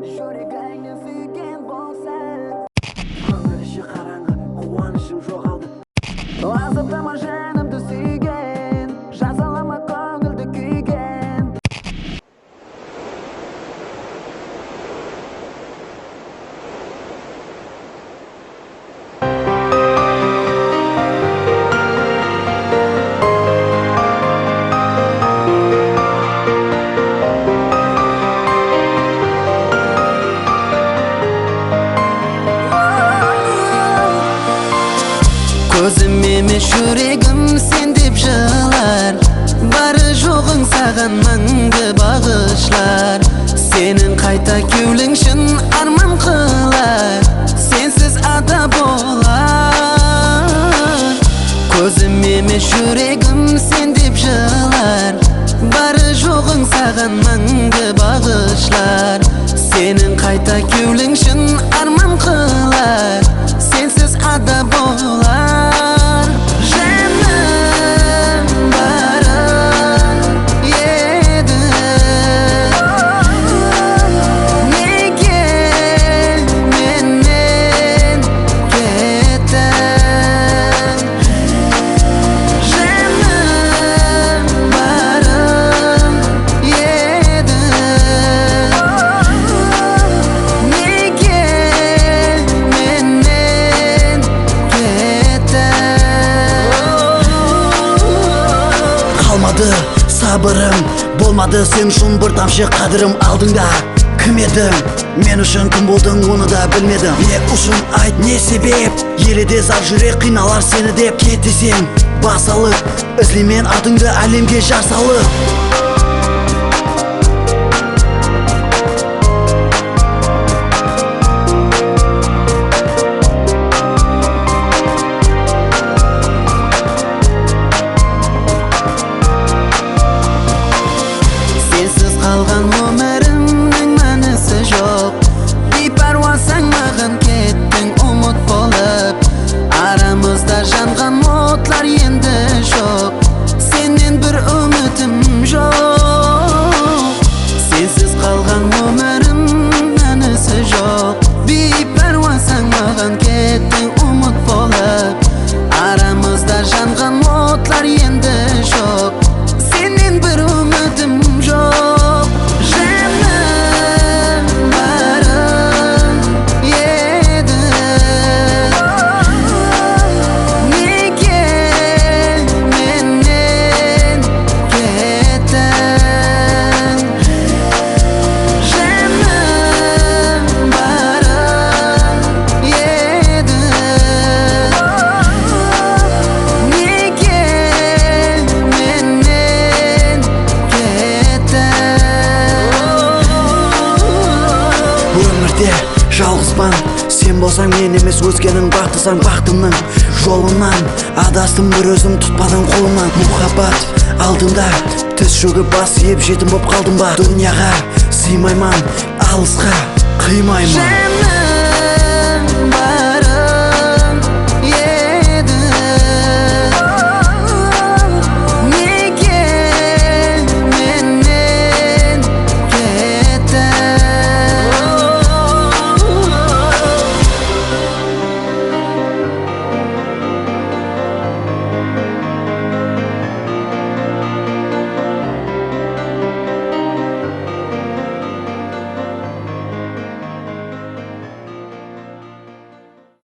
Жүрегіңнен сүйген болсаң көңіл іші қараңғы, қуанышым жоғалды. Азаптама жанымды сүйген, жазалама көңілді күйген. Көзім емес жүрегім сен деп жылар, бары жоғың саған мәңгі бағышлар. Сенің қайта кеулің шын арман қылар, сенсіз ада болар. Көзім емес жүрегім сен деп жылар, бары жоғың саған мәңгі бағышлар. Сенің қайта кеулің шын арман қылар, сенсіз ада болар. Сабырым болмады сен үшін бір тамшы қадірім алдыңда. Кім едің? Мен үшін кім болдың, оны да білмедім. Не үшін айт, не себеп? Еледе зар жүрек қиналар сені деп. Кетесен бас алып, ізлемен атыңды әлемге жар салып. Қалған өмірімнің мәнісі жоқ, бейпаруасың маған кеттің ұмыт болып. Арамызда жанған отлар енді жоқ, сенен бір үмітім жоқ. Сенсіз қалған өмірім мәнісі жоқ, бейпаруасың маған кеттің ұмыт болып. Арамызда жанған отлар енді жоқ, сенен бір үмітім жоқ. Жалғызбан, сен болсаң мен емес өзгенің, бақтысаң бақтымның жолынан. Адастым бір өзім, тұтпадың қолымнан. Мұхаббат алдымда тіс шөгіп бас иіп жетім боп қалдым ба? Дүнияға сыймайман, алысқа қимайман.